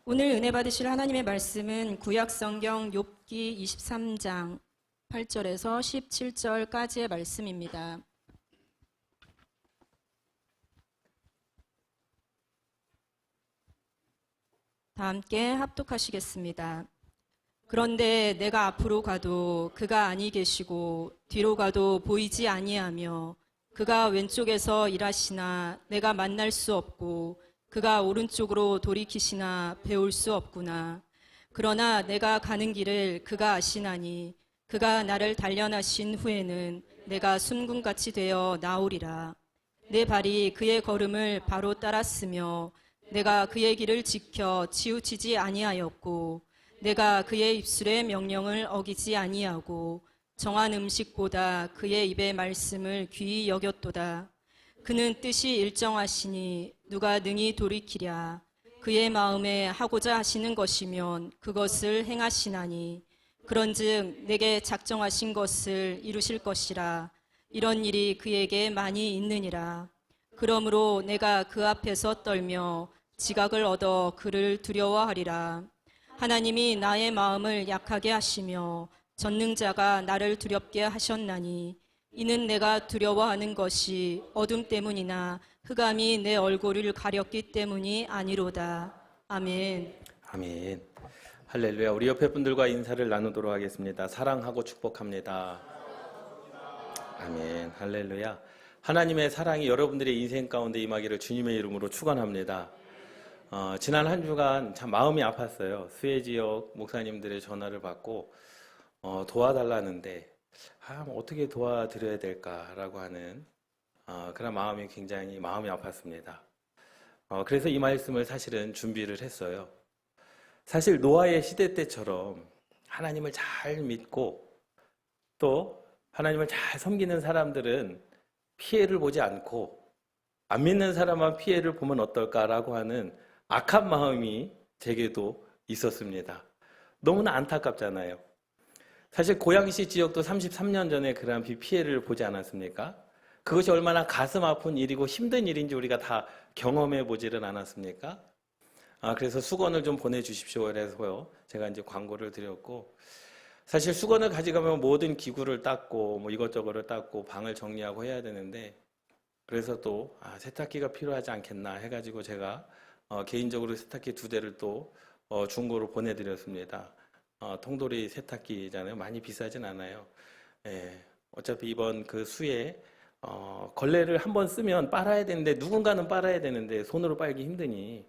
오늘 은혜 받으실 하나님의 말씀은 구약성경 욥기 23장 8절에서 17절까지의 말씀입니다. 다 함께 합독하시겠습니다. 그런데 내가 앞으로 가도 그가 아니 계시고 뒤로 가도 보이지 아니하며 그가 왼쪽에서 일하시나 내가 만날 수 없고 그가 오른쪽으로 돌이키시나 배울 수 없구나. 그러나 내가 가는 길을 그가 아시나니 그가 나를 단련하신 후에는 내가 순금같이 되어 나오리라. 내 발이 그의 걸음을 바로 따랐으며 내가 그의 길을 지켜 치우치지 아니하였고 내가 그의 입술의 명령을 어기지 아니하고 정한 음식보다 그의 입의 말씀을 귀히 여겼도다. 그는 뜻이 일정하시니 누가 능히 돌이키랴. 그의 마음에 하고자 하시는 것이면 그것을 행하시나니 그런즉 내게 작정하신 것을 이루실 것이라. 이런 일이 그에게 많이 있느니라. 그러므로 내가 그 앞에서 떨며 지각을 얻어 그를 두려워하리라. 하나님이 나의 마음을 약하게 하시며 전능자가 나를 두렵게 하셨나니 이는 내가 두려워하는 것이 어둠 때문이나 흑암이 내 얼굴을 가렸기 때문이 아니로다. 아멘. 아멘. 할렐루야. 우리 옆에 분들과 인사를 나누도록 하겠습니다. 사랑하고 축복합니다. 아멘. 할렐루야. 하나님의 사랑이 여러분들의 인생 가운데 임하기를 주님의 이름으로 축원합니다. 지난 한 주간 참 마음이 아팠어요. 수해 지역 목사님들의 전화를 받고 도와달라는데 어떻게 도와드려야 될까라고 하는 그런 마음이 굉장히 마음이 아팠습니다. 그래서 이 말씀을 사실은 준비를 했어요. 사실 노아의 시대 때처럼 하나님을 잘 믿고 또 하나님을 잘 섬기는 사람들은 피해를 보지 않고 안 믿는 사람만 피해를 보면 어떨까라고 하는 악한 마음이 제게도 있었습니다. 너무나 안타깝잖아요. 사실 고양시 지역도 33년 전에 그러한 비 피해를 보지 않았습니까? 그것이 얼마나 가슴 아픈 일이고 힘든 일인지 우리가 다 경험해 보지는 않았습니까? 그래서 수건을 좀 보내주십시오. 그래서요, 제가 이제 광고를 드렸고, 사실 수건을 가져가면 모든 기구를 닦고, 뭐 이것저것을 닦고, 방을 정리하고 해야 되는데, 그래서 또, 세탁기가 필요하지 않겠나 해가지고 제가, 개인적으로 세탁기 2대를 또, 중고로 보내드렸습니다. 통돌이 세탁기잖아요. 많이 비싸진 않아요. 예, 어차피 이번 그 수에, 걸레를 한번 쓰면 빨아야 되는데, 누군가는 빨아야 되는데, 손으로 빨기 힘드니,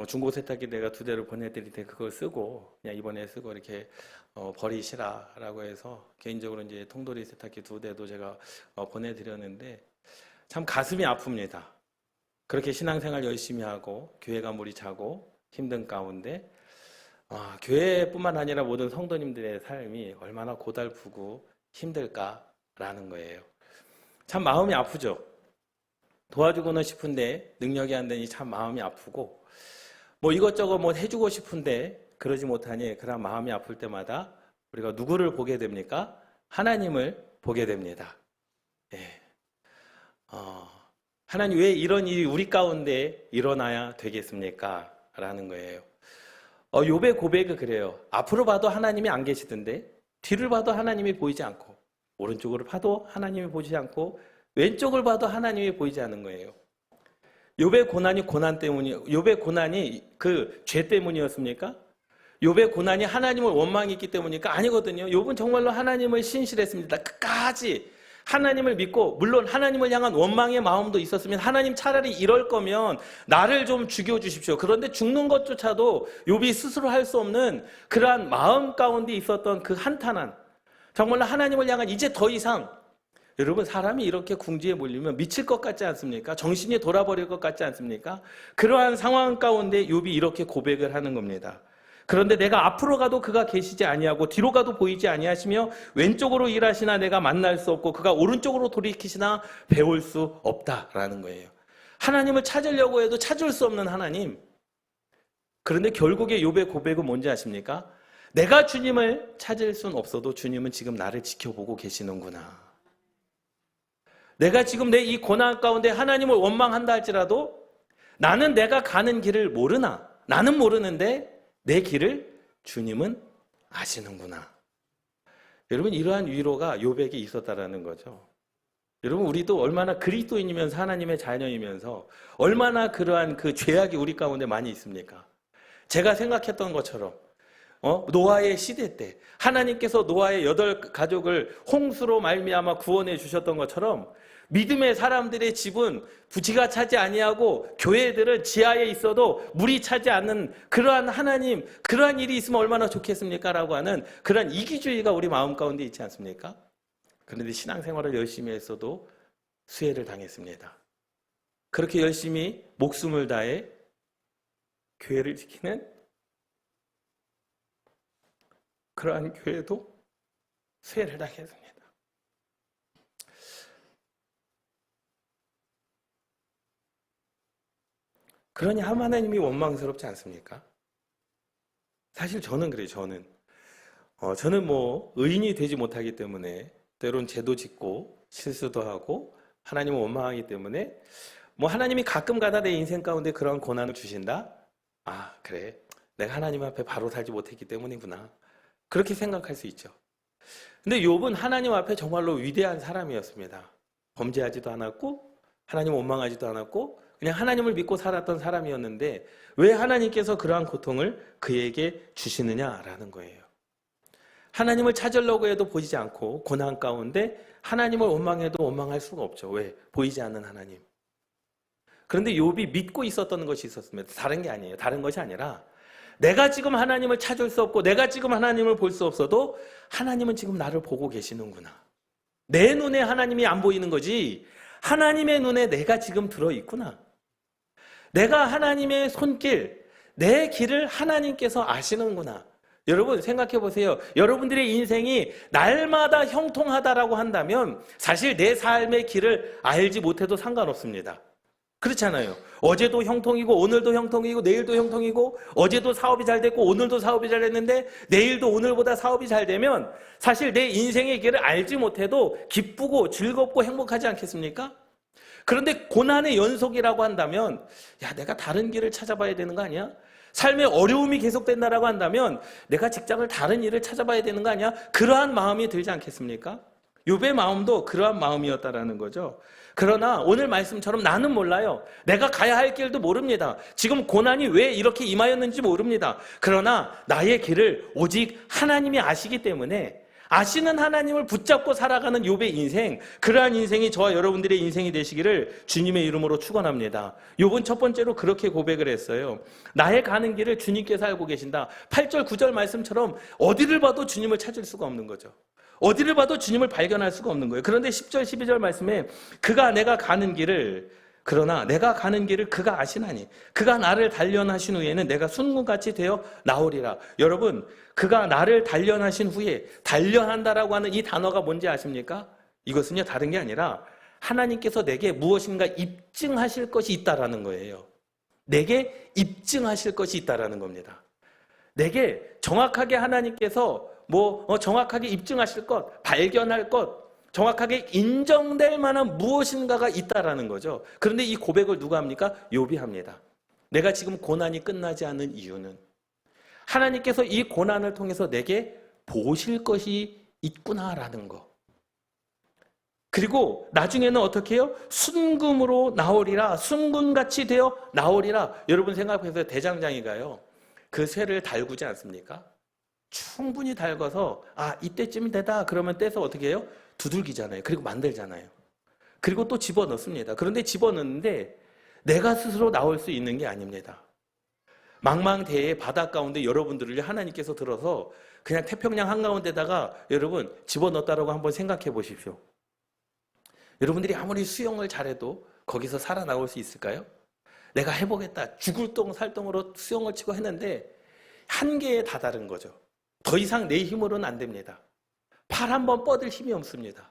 중고 세탁기 내가 2대를 보내드릴 때 그걸 쓰고 그냥 이번에 쓰고 이렇게 버리시라 라고 해서 개인적으로 이제 통돌이 세탁기 2대도 제가 보내드렸는데 참 가슴이 아픕니다. 그렇게 신앙생활 열심히 하고 교회 가물이 차고 힘든 가운데 교회뿐만 아니라 모든 성도님들의 삶이 얼마나 고달프고 힘들까라는 거예요. 참 마음이 아프죠. 도와주고는 싶은데 능력이 안 되니 참 마음이 아프고 뭐 이것저것 뭐 해주고 싶은데 그러지 못하니 그런 마음이 아플 때마다 우리가 누구를 보게 됩니까? 하나님을 보게 됩니다. 예. 하나님 왜 이런 일이 우리 가운데 일어나야 되겠습니까? 라는 거예요. 욥의 고백은 그래요. 앞으로 봐도 하나님이 안 계시던데 뒤를 봐도 하나님이 보이지 않고 오른쪽으로 봐도 하나님이 보이지 않고 왼쪽을 봐도 하나님이 보이지 않는 거예요. 욥의 고난이 욥의 고난이 그 죄 때문이었습니까? 욥의 고난이 하나님을 원망했기 때문입니까? 아니거든요. 욥은 정말로 하나님을 신실했습니다. 끝까지 하나님을 믿고 물론 하나님을 향한 원망의 마음도 있었으면 하나님 차라리 이럴 거면 나를 좀 죽여주십시오. 그런데 죽는 것조차도 욥이 스스로 할 수 없는 그러한 마음 가운데 있었던 그 한탄한 정말로 하나님을 향한 이제 더 이상 여러분 사람이 이렇게 궁지에 몰리면 미칠 것 같지 않습니까? 정신이 돌아버릴 것 같지 않습니까? 그러한 상황 가운데 욥이 이렇게 고백을 하는 겁니다. 그런데 내가 앞으로 가도 그가 계시지 아니하고 뒤로 가도 보이지 아니하시며 왼쪽으로 일하시나 내가 만날 수 없고 그가 오른쪽으로 돌이키시나 배울 수 없다라는 거예요. 하나님을 찾으려고 해도 찾을 수 없는 하나님. 그런데 결국에 욥의 고백은 뭔지 아십니까? 내가 주님을 찾을 수는 없어도 주님은 지금 나를 지켜보고 계시는구나. 내가 지금 내 이 고난 가운데 하나님을 원망한다 할지라도 나는 내가 가는 길을 모르나 나는 모르는데 내 길을 주님은 아시는구나. 여러분, 이러한 위로가 욥에게 있었다라는 거죠. 여러분, 우리도 얼마나 그리스도인이면서 하나님의 자녀이면서 얼마나 그러한 그 죄악이 우리 가운데 많이 있습니까? 제가 생각했던 것처럼 노아의 시대 때 하나님께서 노아의 8가족을 홍수로 말미암아 구원해 주셨던 것처럼 믿음의 사람들의 집은 부지가 차지 아니하고 교회들은 지하에 있어도 물이 차지 않는 그러한 하나님, 그러한 일이 있으면 얼마나 좋겠습니까? 라고 하는 그러한 이기주의가 우리 마음 가운데 있지 않습니까? 그런데 신앙생활을 열심히 했어도 수혜를 당했습니다. 그렇게 열심히 목숨을 다해 교회를 지키는 그러한 교회도 수혜를 당했습니다. 그러니 하나님이 원망스럽지 않습니까? 사실 저는 그래요. 저는 뭐 의인이 되지 못하기 때문에 때론 죄도 짓고 실수도 하고 하나님을 원망하기 때문에 뭐 하나님이 가끔가다 내 인생 가운데 그런 고난을 주신다? 아, 그래. 내가 하나님 앞에 바로 살지 못했기 때문이구나. 그렇게 생각할 수 있죠. 근데 욥은 하나님 앞에 정말로 위대한 사람이었습니다. 범죄하지도 않았고 하나님을 원망하지도 않았고 그냥 하나님을 믿고 살았던 사람이었는데 왜 하나님께서 그러한 고통을 그에게 주시느냐라는 거예요. 하나님을 찾으려고 해도 보이지 않고 고난 가운데 하나님을 원망해도 원망할 수가 없죠. 왜? 보이지 않는 하나님. 그런데 욥이 믿고 있었던 것이 있었습니다. 다른 게 아니에요. 다른 것이 아니라 내가 지금 하나님을 찾을 수 없고 내가 지금 하나님을 볼 수 없어도 하나님은 지금 나를 보고 계시는구나. 내 눈에 하나님이 안 보이는 거지 하나님의 눈에 내가 지금 들어있구나. 내가 하나님의 손길, 내 길을 하나님께서 아시는구나. 여러분 생각해 보세요. 여러분들의 인생이 날마다 형통하다라고 한다면 사실 내 삶의 길을 알지 못해도 상관없습니다. 그렇잖아요. 어제도 형통이고 오늘도 형통이고 내일도 형통이고 어제도 사업이 잘 됐고 오늘도 사업이 잘 됐는데 내일도 오늘보다 사업이 잘 되면 사실 내 인생의 길을 알지 못해도 기쁘고 즐겁고 행복하지 않겠습니까? 그런데 고난의 연속이라고 한다면 야, 내가 다른 길을 찾아봐야 되는 거 아니야? 삶의 어려움이 계속된다라고 한다면 내가 직장을 다른 일을 찾아봐야 되는 거 아니야? 그러한 마음이 들지 않겠습니까? 욥의 마음도 그러한 마음이었다라는 거죠. 그러나 오늘 말씀처럼 나는 몰라요. 내가 가야 할 길도 모릅니다. 지금 고난이 왜 이렇게 임하였는지 모릅니다. 그러나 나의 길을 오직 하나님이 아시기 때문에 아시는 하나님을 붙잡고 살아가는 욥의 인생, 그러한 인생이 저와 여러분들의 인생이 되시기를 주님의 이름으로 축원합니다. 욥은 첫 번째로 그렇게 고백을 했어요. 나의 가는 길을 주님께서 알고 계신다. 8절 9절 말씀처럼 어디를 봐도 주님을 찾을 수가 없는 거죠. 어디를 봐도 주님을 발견할 수가 없는 거예요. 그런데 10절 12절 말씀에 그가 내가 가는 길을 그러나 내가 가는 길을 그가 아시나니 그가 나를 단련하신 후에는 내가 순금같이 되어 나오리라. 여러분, 그가 나를 단련하신 후에 단련한다라고 하는 이 단어가 뭔지 아십니까? 이것은요 다른 게 아니라 하나님께서 내게 무엇인가 입증하실 것이 있다라는 거예요. 내게 입증하실 것이 있다라는 겁니다. 내게 정확하게 하나님께서 정확하게 입증하실 것, 발견할 것, 정확하게 인정될 만한 무엇인가가 있다라는 거죠. 그런데 이 고백을 누가 합니까? 욥이 합니다. 내가 지금 고난이 끝나지 않는 이유는 하나님께서 이 고난을 통해서 내게 보실 것이 있구나라는 거. 그리고 나중에는 어떻게 해요? 순금으로 나오리라. 순금같이 되어 나오리라. 여러분 생각해보세요. 대장장이가요. 그 쇠를 달구지 않습니까? 충분히 달궈서 이때쯤이 되다 그러면 떼서 어떻게 해요? 두들기잖아요. 그리고 만들잖아요. 그리고 또 집어넣습니다. 그런데 집어넣는데 내가 스스로 나올 수 있는 게 아닙니다. 망망대해의 바다 가운데 여러분들을 하나님께서 들어서 그냥 태평양 한가운데다가 여러분 집어넣었다라고 한번 생각해 보십시오. 여러분들이 아무리 수영을 잘해도 거기서 살아나올 수 있을까요? 내가 해보겠다. 죽을 똥 살똥으로 수영을 치고 했는데 한계에 다다른 거죠. 더 이상 내 힘으로는 안 됩니다. 팔 한 번 뻗을 힘이 없습니다.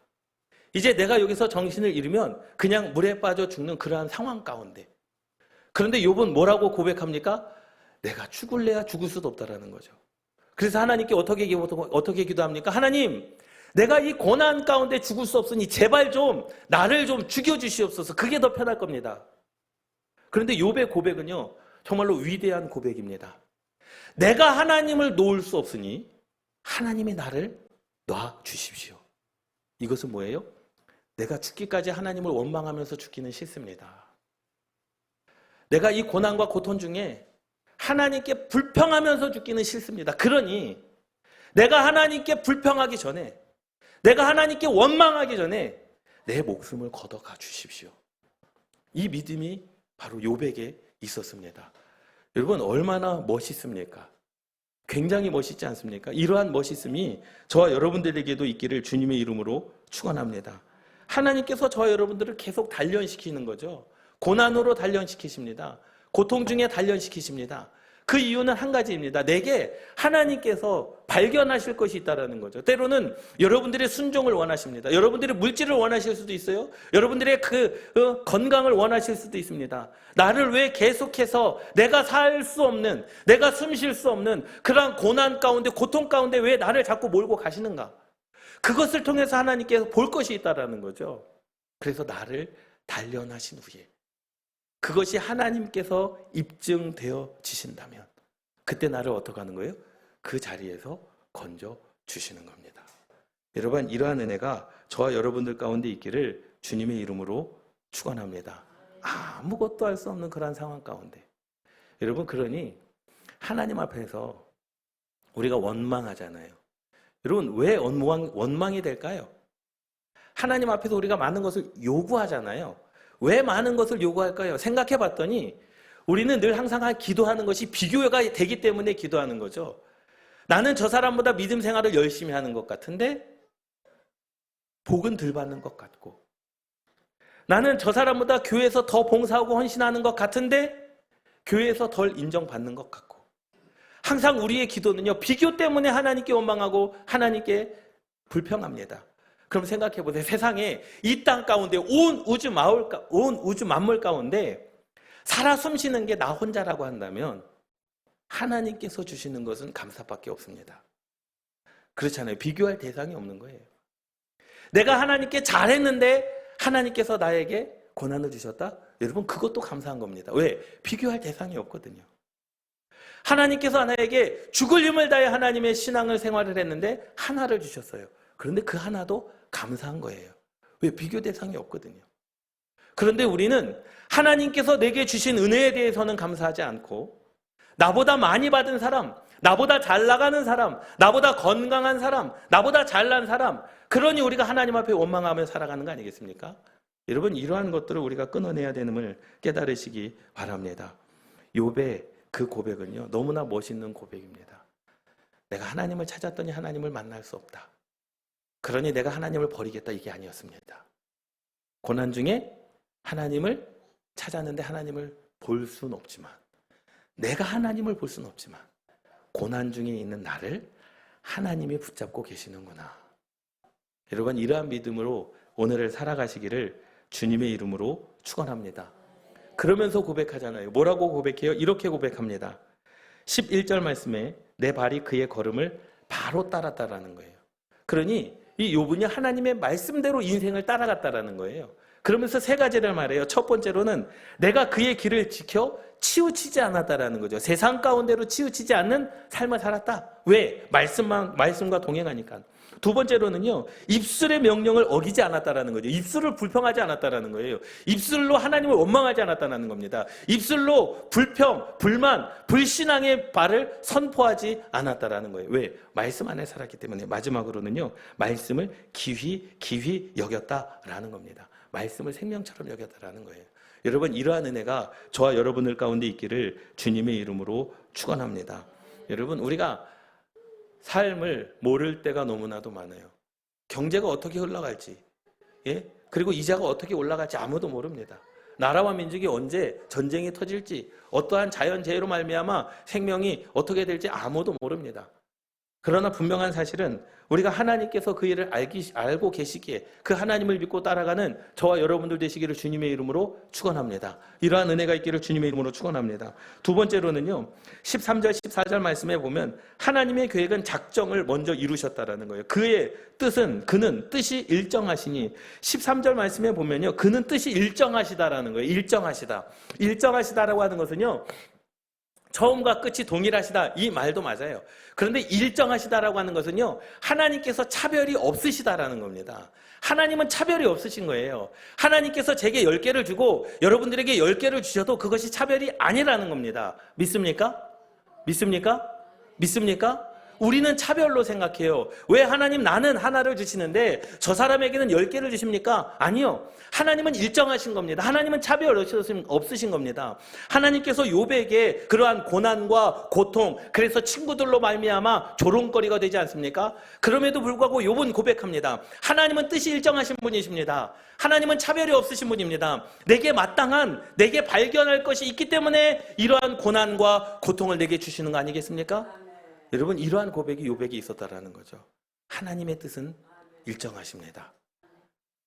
이제 내가 여기서 정신을 잃으면 그냥 물에 빠져 죽는 그러한 상황 가운데. 그런데 욥은 뭐라고 고백합니까? 내가 죽을래야 죽을 수도 없다라는 거죠. 그래서 하나님께 어떻게 기도합니까? 하나님, 내가 이 고난 가운데 죽을 수 없으니 제발 좀 나를 좀 죽여주시옵소서. 그게 더 편할 겁니다. 그런데 욥의 고백은요, 정말로 위대한 고백입니다. 내가 하나님을 놓을 수 없으니 하나님이 나를 놔 주십시오. 이것은 뭐예요? 내가 죽기까지 하나님을 원망하면서 죽기는 싫습니다. 내가 이 고난과 고통 중에 하나님께 불평하면서 죽기는 싫습니다. 그러니 내가 하나님께 불평하기 전에, 내가 하나님께 원망하기 전에 내 목숨을 걷어가 주십시오. 이 믿음이 바로 욥에게 있었습니다. 여러분, 얼마나 멋있습니까? 굉장히 멋있지 않습니까? 이러한 멋있음이 저와 여러분들에게도 있기를 주님의 이름으로 축원합니다. 하나님께서 저와 여러분들을 계속 단련시키는 거죠. 고난으로 단련시키십니다. 고통 중에 단련시키십니다. 그 이유는 한 가지입니다. 내게 하나님께서 발견하실 것이 있다는 거죠. 때로는 여러분들의 순종을 원하십니다. 여러분들의 물질을 원하실 수도 있어요. 여러분들의 건강을 원하실 수도 있습니다. 나를 왜 계속해서 내가 살 수 없는, 내가 숨 쉴 수 없는 그러한 고난 가운데, 고통 가운데 왜 나를 자꾸 몰고 가시는가? 그것을 통해서 하나님께서 볼 것이 있다는 거죠. 그래서 나를 단련하신 후에 그것이 하나님께서 입증되어지신다면 그때 나를 어떻게 하는 거예요? 그 자리에서 건져 주시는 겁니다. 여러분, 이러한 은혜가 저와 여러분들 가운데 있기를 주님의 이름으로 축원합니다. 아무것도 할 수 없는 그런 상황 가운데, 여러분, 그러니 하나님 앞에서 우리가 원망하잖아요. 여러분, 왜 원망이 될까요? 하나님 앞에서 우리가 많은 것을 요구하잖아요. 왜 많은 것을 요구할까요? 생각해 봤더니 우리는 늘 항상 기도하는 것이 비교가 되기 때문에 기도하는 거죠. 나는 저 사람보다 믿음 생활을 열심히 하는 것 같은데 복은 덜 받는 것 같고, 나는 저 사람보다 교회에서 더 봉사하고 헌신하는 것 같은데 교회에서 덜 인정받는 것 같고, 항상 우리의 기도는요, 비교 때문에 하나님께 원망하고 하나님께 불평합니다. 그럼 생각해 보세요. 세상에 이 땅 가운데 온 우주 만물 가운데 살아 숨쉬는 게 나 혼자라고 한다면 하나님께서 주시는 것은 감사밖에 없습니다. 그렇잖아요. 비교할 대상이 없는 거예요. 내가 하나님께 잘했는데 하나님께서 나에게 고난을 주셨다? 여러분, 그것도 감사한 겁니다. 왜? 비교할 대상이 없거든요. 하나님께서 나에게 죽을 힘을 다해 하나님의 신앙을 생활을 했는데 하나를 주셨어요. 그런데 그 하나도 감사한 거예요. 왜? 비교 대상이 없거든요. 그런데 우리는 하나님께서 내게 주신 은혜에 대해서는 감사하지 않고, 나보다 많이 받은 사람, 나보다 잘 나가는 사람, 나보다 건강한 사람, 나보다 잘난 사람, 그러니 우리가 하나님 앞에 원망하며 살아가는 거 아니겠습니까? 여러분, 이러한 것들을 우리가 끊어내야 되는을 깨달으시기 바랍니다. 욥의 그 고백은요, 너무나 멋있는 고백입니다. 내가 하나님을 찾았더니 하나님을 만날 수 없다. 그러니 내가 하나님을 버리겠다, 이게 아니었습니다. 고난 중에 하나님을 찾았는데 하나님을 볼 수는 없지만, 내가 하나님을 볼 수는 없지만 고난 중에 있는 나를 하나님이 붙잡고 계시는구나. 여러분, 이러한 믿음으로 오늘을 살아가시기를 주님의 이름으로 축원합니다. 그러면서 고백하잖아요. 뭐라고 고백해요? 이렇게 고백합니다. 11절 말씀에 내 발이 그의 걸음을 바로 따랐다라는 거예요. 그러니 이 욥은요, 하나님의 말씀대로 인생을 따라갔다라는 거예요. 그러면서 세 가지를 말해요. 첫 번째로는 내가 그의 길을 지켜 치우치지 않았다라는 거죠. 세상 가운데로 치우치지 않는 삶을 살았다. 왜? 말씀과 동행하니까. 두 번째로는요, 입술의 명령을 어기지 않았다라는 거죠. 입술을 불평하지 않았다라는 거예요. 입술로 하나님을 원망하지 않았다는 겁니다. 입술로 불평, 불만, 불신앙의 발을 선포하지 않았다라는 거예요. 왜? 말씀 안에 살았기 때문에. 마지막으로는요, 말씀을 기휘 여겼다라는 겁니다. 말씀을 생명처럼 여겼다라는 거예요. 여러분, 이러한 은혜가 저와 여러분들 가운데 있기를 주님의 이름으로 축원합니다. 여러분, 우리가 삶을 모를 때가 너무나도 많아요. 경제가 어떻게 흘러갈지, 그리고 이자가 어떻게 올라갈지 아무도 모릅니다. 나라와 민족이 언제 전쟁이 터질지, 어떠한 자연재해로 말미암아 생명이 어떻게 될지 아무도 모릅니다. 그러나 분명한 사실은 우리가 하나님께서 그 일을 알고 계시기에 그 하나님을 믿고 따라가는 저와 여러분들 되시기를 주님의 이름으로 축원합니다. 이러한 은혜가 있기를 주님의 이름으로 축원합니다. 두 번째로는요, 13절 14절 말씀에 보면 하나님의 계획은 작정을 먼저 이루셨다라는 거예요. 그의 뜻은, 그는 뜻이 일정하시니, 13절 말씀에 보면요, 그는 뜻이 일정하시다라는 거예요. 일정하시다라고 하는 것은요, 처음과 끝이 동일하시다 이 말도 맞아요. 그런데 일정하시다라고 하는 것은요, 하나님께서 차별이 없으시다라는 겁니다. 하나님은 차별이 없으신 거예요. 하나님께서 제게 10개를 주고 여러분들에게 10개를 주셔도 그것이 차별이 아니라는 겁니다. 믿습니까? 믿습니까? 믿습니까? 우리는 차별로 생각해요. 왜 하나님 나는 하나를 주시는데 저 사람에게는 10개를 주십니까? 아니요. 하나님은 일정하신 겁니다. 하나님은 차별 없으신 겁니다. 하나님께서 욥에게 그러한 고난과 고통, 그래서 친구들로 말미암아 조롱거리가 되지 않습니까? 그럼에도 불구하고 욥은 고백합니다. 하나님은 뜻이 일정하신 분이십니다. 하나님은 차별이 없으신 분입니다. 내게 마땅한, 내게 발견할 것이 있기 때문에 이러한 고난과 고통을 내게 주시는 거 아니겠습니까? 여러분, 이러한 고백이 욥에게 있었다라는 거죠. 하나님의 뜻은 일정하십니다.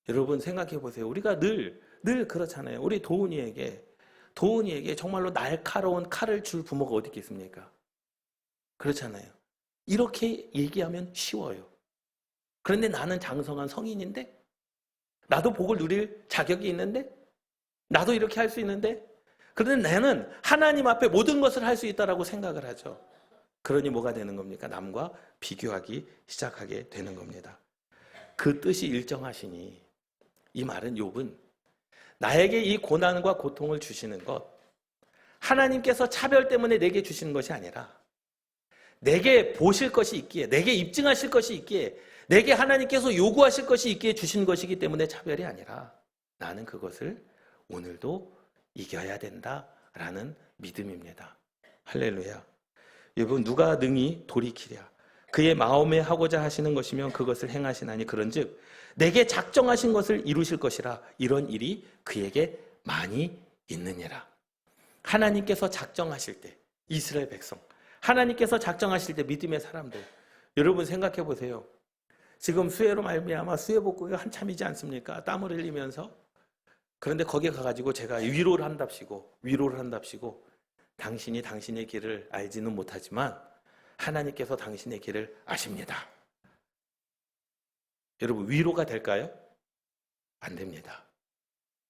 여러분 생각해 보세요. 우리가 늘 그렇잖아요. 우리 도훈이에게 정말로 날카로운 칼을 줄 부모가 어디 있겠습니까? 그렇잖아요. 이렇게 얘기하면 쉬워요. 그런데 나는 장성한 성인인데, 나도 복을 누릴 자격이 있는데, 나도 이렇게 할 수 있는데, 그런데 나는 하나님 앞에 모든 것을 할 수 있다라고 생각을 하죠. 그러니 뭐가 되는 겁니까? 남과 비교하기 시작하게 되는 겁니다. 그 뜻이 일정하시니, 이 말은 욥은 나에게 이 고난과 고통을 주시는 것, 하나님께서 차별 때문에 내게 주시는 것이 아니라 내게 보실 것이 있기에, 내게 입증하실 것이 있기에, 내게 하나님께서 요구하실 것이 있기에 주신 것이기 때문에 차별이 아니라 나는 그것을 오늘도 이겨야 된다라는 믿음입니다. 할렐루야. 여러분, 누가 능히 돌이키랴. 그의 마음에 하고자 하시는 것이면 그것을 행하시나니 그런즉 내게 작정하신 것을 이루실 것이라. 이런 일이 그에게 많이 있느니라. 하나님께서 작정하실 때, 이스라엘 백성, 하나님께서 작정하실 때 믿음의 사람들, 여러분 생각해 보세요. 지금 수해로 말미암아 수해 복구가 한참이지 않습니까? 땀을 흘리면서. 그런데 거기에 가가지고 제가 위로를 한답시고 당신이 당신의 길을 알지는 못하지만 하나님께서 당신의 길을 아십니다. 여러분, 위로가 될까요? 안 됩니다.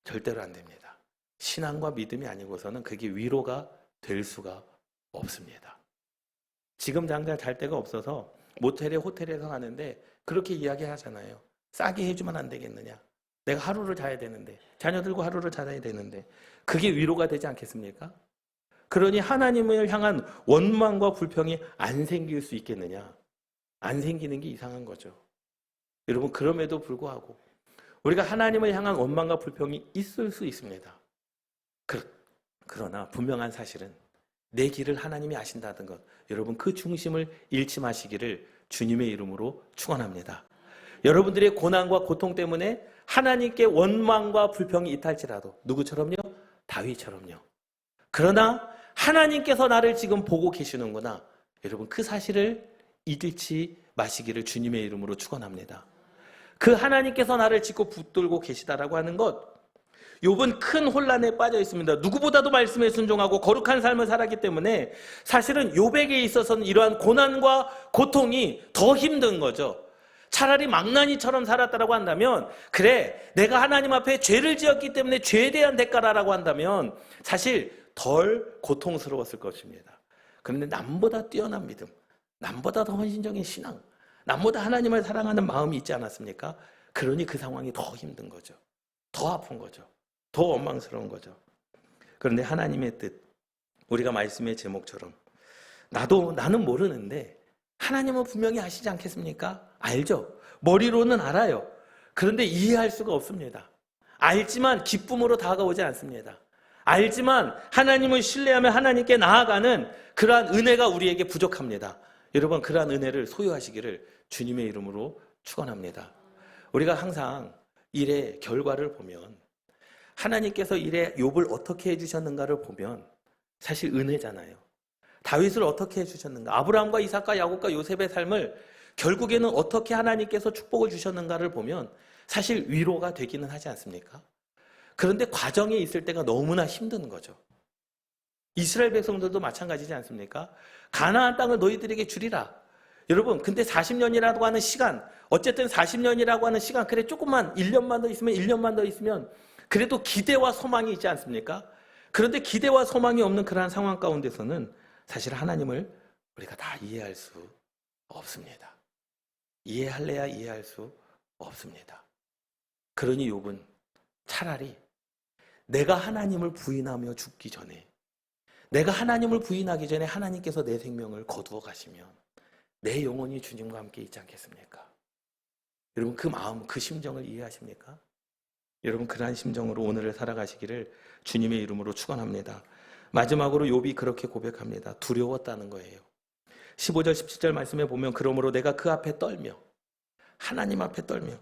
절대로 안 됩니다. 신앙과 믿음이 아니고서는 그게 위로가 될 수가 없습니다. 지금 당장 잘 데가 없어서 모텔에 호텔에서 하는데 그렇게 이야기하잖아요. 싸게 해주면 안 되겠느냐? 내가 하루를 자야 되는데, 자녀들과 하루를 자야 되는데, 그게 위로가 되지 않겠습니까? 그러니 하나님을 향한 원망과 불평이 안 생길 수 있겠느냐? 안 생기는 게 이상한 거죠. 여러분, 그럼에도 불구하고 우리가 하나님을 향한 원망과 불평이 있을 수 있습니다. 그러나 분명한 사실은 내 길을 하나님이 아신다는 것, 여러분 그 중심을 잃지 마시기를 주님의 이름으로 축원합니다. 여러분들의 고난과 고통 때문에 하나님께 원망과 불평이 있할지라도, 누구처럼요? 다윗처럼요. 그러나 하나님께서 나를 지금 보고 계시는구나. 여러분, 그 사실을 잊지 마시기를 주님의 이름으로 축원합니다. 그 하나님께서 나를 짓고 붙들고 계시다라고 하는 것, 욥은 큰 혼란에 빠져 있습니다. 누구보다도 말씀에 순종하고 거룩한 삶을 살았기 때문에 사실은 욥에게 있어서는 이러한 고난과 고통이 더 힘든 거죠. 차라리 망나니처럼 살았다라고 한다면, 그래 내가 하나님 앞에 죄를 지었기 때문에 죄에 대한 대가라고 한다면 사실 덜 고통스러웠을 것입니다. 그런데 남보다 뛰어난 믿음, 남보다 더 헌신적인 신앙, 남보다 하나님을 사랑하는 마음이 있지 않았습니까? 그러니 그 상황이 더 힘든 거죠. 더 아픈 거죠. 더 원망스러운 거죠. 그런데 하나님의 뜻, 우리가 말씀의 제목처럼 나는 모르는데 하나님은 분명히 아시지 않겠습니까? 알죠. 머리로는 알아요. 그런데 이해할 수가 없습니다. 알지만 기쁨으로 다가오지 않습니다. 알지만 하나님을 신뢰하며 하나님께 나아가는 그러한 은혜가 우리에게 부족합니다. 여러분, 그러한 은혜를 소유하시기를 주님의 이름으로 축원합니다. 우리가 항상 일의 결과를 보면, 하나님께서 일에 욥을 어떻게 해주셨는가를 보면 사실 은혜잖아요. 다윗을 어떻게 해주셨는가, 아브라함과 이삭과 야곱과 요셉의 삶을 결국에는 어떻게 하나님께서 축복을 주셨는가를 보면 사실 위로가 되기는 하지 않습니까? 그런데 과정에 있을 때가 너무나 힘든 거죠. 이스라엘 백성들도 마찬가지지 않습니까? 가나안 땅을 너희들에게 주리라. 여러분, 근데 40년이라고 하는 시간, 어쨌든 40년이라고 하는 시간, 그래 조금만 1년만 더 있으면 1년만 더 있으면 그래도 기대와 소망이 있지 않습니까? 그런데 기대와 소망이 없는 그러한 상황 가운데서는 사실 하나님을 우리가 다 이해할 수 없습니다. 이해할래야 이해할 수 없습니다. 그러니 욥은 차라리 내가 하나님을 부인하며 죽기 전에, 내가 하나님을 부인하기 전에 하나님께서 내 생명을 거두어 가시면 내 영혼이 주님과 함께 있지 않겠습니까? 여러분 그 마음, 그 심정을 이해하십니까? 여러분 그러한 심정으로 오늘을 살아가시기를 주님의 이름으로 축원합니다. 마지막으로 욥이 그렇게 고백합니다. 두려웠다는 거예요. 15절 17절 말씀에 보면 그러므로 내가 그 앞에 떨며, 하나님 앞에 떨며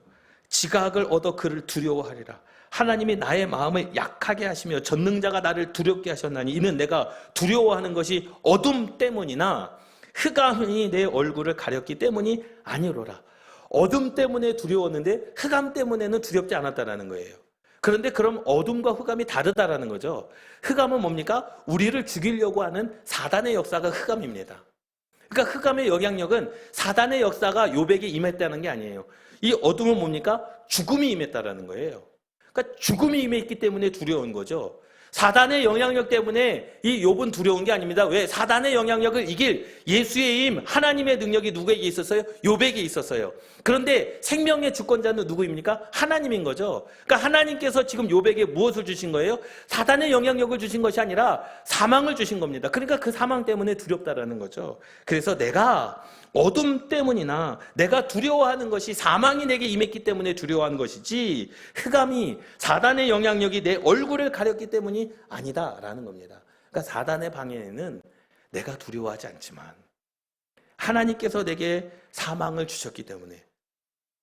지각을 얻어 그를 두려워하리라. 하나님이 나의 마음을 약하게 하시며 전능자가 나를 두렵게 하셨나니 이는 내가 두려워하는 것이 어둠 때문이나 흑암이 내 얼굴을 가렸기 때문이 아니로라. 어둠 때문에 두려웠는데 흑암 때문에는 두렵지 않았다라는 거예요. 그런데 그럼 어둠과 흑암이 다르다라는 거죠. 흑암은 뭡니까? 우리를 죽이려고 하는 사단의 역사가 흑암입니다. 그러니까 흑암의 영향력은 사단의 역사가 욥에게 임했다는 게 아니에요. 이 어둠은 뭡니까? 죽음이 임했다라는 거예요. 그러니까 죽음이 임했기 때문에 두려운 거죠. 사단의 영향력 때문에 이 욥은 두려운 게 아닙니다. 왜? 사단의 영향력을 이길 예수의 힘, 하나님의 능력이 누구에게 있었어요? 욥에게 있었어요. 그런데 생명의 주권자는 누구입니까? 하나님인 거죠. 그러니까 하나님께서 지금 욥에게 무엇을 주신 거예요? 사단의 영향력을 주신 것이 아니라 사망을 주신 겁니다. 그러니까 그 사망 때문에 두렵다라는 거죠. 그래서 내가 어둠 때문이나 내가 두려워하는 것이 사망이 내게 임했기 때문에 두려워하는 것이지 흑암이 사단의 영향력이 내 얼굴을 가렸기 때문이 아니다라는 겁니다. 그러니까 사단의 방해에는 내가 두려워하지 않지만 하나님께서 내게 사망을 주셨기 때문에,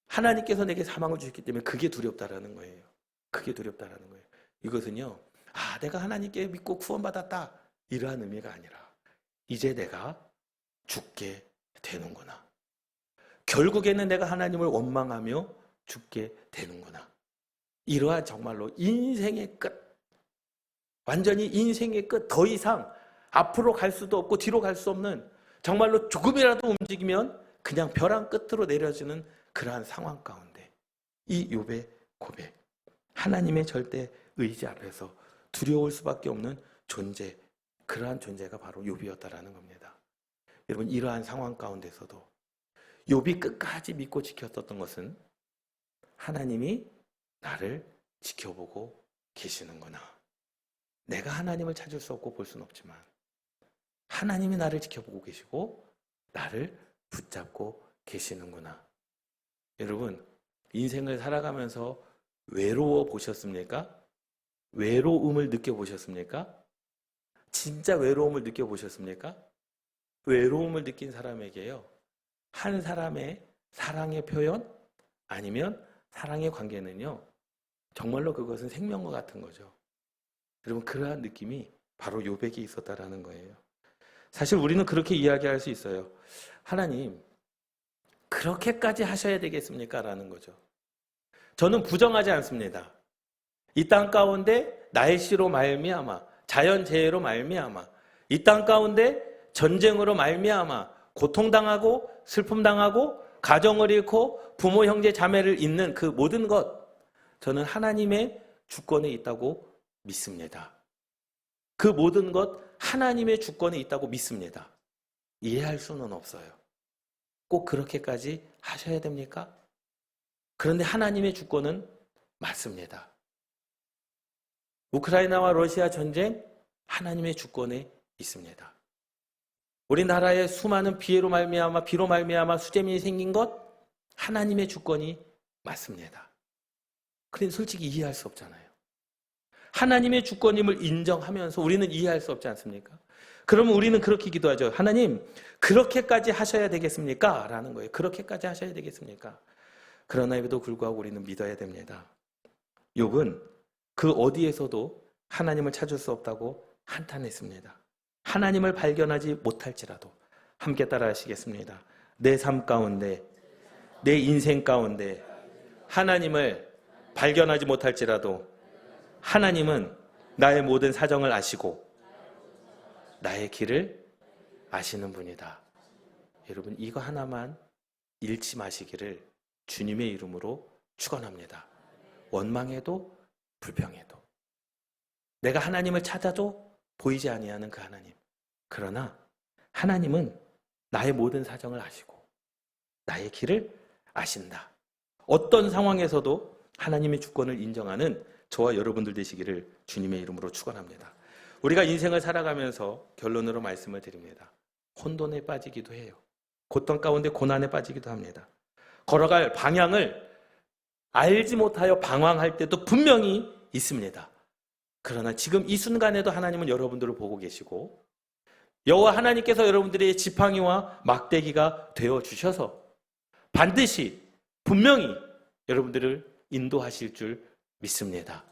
하나님께서 내게 사망을 주셨기 때문에 그게 두렵다라는 거예요. 그게 두렵다라는 거예요. 이것은요, 내가 하나님께 믿고 구원받았다 이러한 의미가 아니라 이제 내가 죽게 되는구나. 결국에는 내가 하나님을 원망하며 죽게 되는구나. 이러한 정말로 인생의 끝, 완전히 인생의 끝, 더 이상 앞으로 갈 수도 없고 뒤로 갈 수 없는, 정말로 조금이라도 움직이면 그냥 벼랑 끝으로 내려지는 그러한 상황 가운데 이 욥의 고백, 하나님의 절대 의지 앞에서 두려울 수밖에 없는 존재, 그러한 존재가 바로 욥이었다라는 겁니다. 여러분 이러한 상황 가운데서도 욥이 끝까지 믿고 지켰었던 것은 하나님이 나를 지켜보고 계시는구나. 내가 하나님을 찾을 수 없고 볼 수는 없지만 하나님이 나를 지켜보고 계시고 나를 붙잡고 계시는구나. 여러분 인생을 살아가면서 외로워 보셨습니까? 외로움을 느껴보셨습니까? 진짜 외로움을 느껴보셨습니까? 외로움을 느낀 사람에게요, 한 사람의 사랑의 표현 아니면 사랑의 관계는요, 정말로 그것은 생명과 같은 거죠. 여러분 그러한 느낌이 바로 욥에게 있었다라는 거예요. 사실 우리는 그렇게 이야기할 수 있어요. 하나님 그렇게까지 하셔야 되겠습니까? 라는 거죠. 저는 부정하지 않습니다. 이 땅 가운데 날씨로 말미암아, 자연재해로 말미암아, 이 땅 가운데 전쟁으로 말미암아 고통당하고 슬픔당하고 가정을 잃고 부모 형제 자매를 잃는 그 모든 것, 저는 하나님의 주권에 있다고 믿습니다. 그 모든 것 하나님의 주권에 있다고 믿습니다. 이해할 수는 없어요. 꼭 그렇게까지 하셔야 됩니까? 그런데 하나님의 주권은 맞습니다. 우크라이나와 러시아 전쟁, 하나님의 주권에 있습니다. 우리나라에 수많은 비로 말미암아 수재민이 생긴 것, 하나님의 주권이 맞습니다. 그런데 솔직히 이해할 수 없잖아요. 하나님의 주권임을 인정하면서 우리는 이해할 수 없지 않습니까? 그러면 우리는 그렇게 기도하죠. 하나님, 그렇게까지 하셔야 되겠습니까? 라는 거예요. 그렇게까지 하셔야 되겠습니까? 그러나에도 불구하고 우리는 믿어야 됩니다. 욥은 그 어디에서도 하나님을 찾을 수 없다고 한탄했습니다. 하나님을 발견하지 못할지라도 함께 따라 하시겠습니다. 내 삶 가운데, 내 인생 가운데 하나님을 발견하지 못할지라도 하나님은 나의 모든 사정을 아시고 나의 길을 아시는 분이다. 여러분 이거 하나만 잃지 마시기를 주님의 이름으로 축원합니다. 원망해도 불평해도 내가 하나님을 찾아도 보이지 아니하는 그 하나님, 그러나 하나님은 나의 모든 사정을 아시고 나의 길을 아신다. 어떤 상황에서도 하나님의 주권을 인정하는 저와 여러분들 되시기를 주님의 이름으로 축원합니다. 우리가 인생을 살아가면서 결론으로 말씀을 드립니다. 혼돈에 빠지기도 해요. 고통 가운데 고난에 빠지기도 합니다. 걸어갈 방향을 알지 못하여 방황할 때도 분명히 있습니다. 그러나 지금 이 순간에도 하나님은 여러분들을 보고 계시고 여호와 하나님께서 여러분들의 지팡이와 막대기가 되어 주셔서 반드시 분명히 여러분들을 인도하실 줄 믿습니다.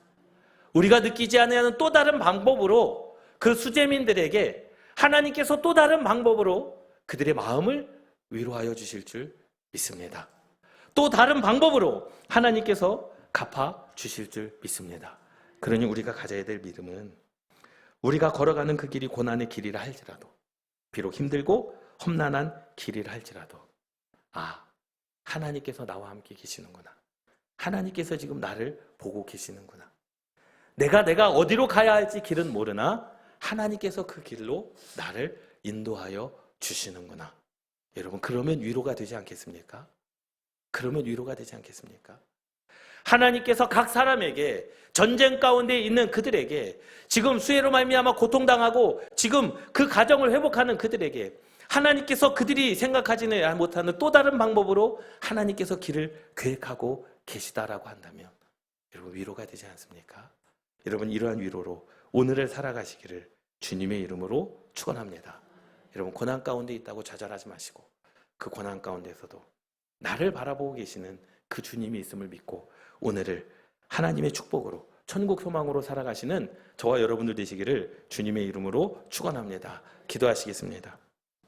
우리가 느끼지 않는 또 다른 방법으로 그 수재민들에게 하나님께서 또 다른 방법으로 그들의 마음을 위로하여 주실 줄 믿습니다. 또 다른 방법으로 하나님께서 갚아 주실 줄 믿습니다. 그러니 우리가 가져야 될 믿음은 우리가 걸어가는 그 길이 고난의 길이라 할지라도 비록 힘들고 험난한 길이라 할지라도 하나님께서 나와 함께 계시는구나. 하나님께서 지금 나를 보고 계시는구나. 내가 어디로 가야 할지 길은 모르나 하나님께서 그 길로 나를 인도하여 주시는구나. 여러분, 그러면 위로가 되지 않겠습니까? 그러면 위로가 되지 않겠습니까? 하나님께서 각 사람에게 전쟁 가운데 있는 그들에게 지금 수해로 말미암아 고통당하고 지금 그 가정을 회복하는 그들에게 하나님께서 그들이 생각하지는 못하는 또 다른 방법으로 하나님께서 길을 계획하고 계시다라고 한다면 여러분 위로가 되지 않습니까? 여러분 이러한 위로로 오늘을 살아가시기를 주님의 이름으로 축원합니다. 여러분 고난 가운데 있다고 좌절하지 마시고 그 고난 가운데서도 나를 바라보고 계시는 그 주님이 있음을 믿고 오늘을 하나님의 축복으로 천국 소망으로 살아가시는 저와 여러분들 되시기를 주님의 이름으로 축원합니다. 기도하시겠습니다.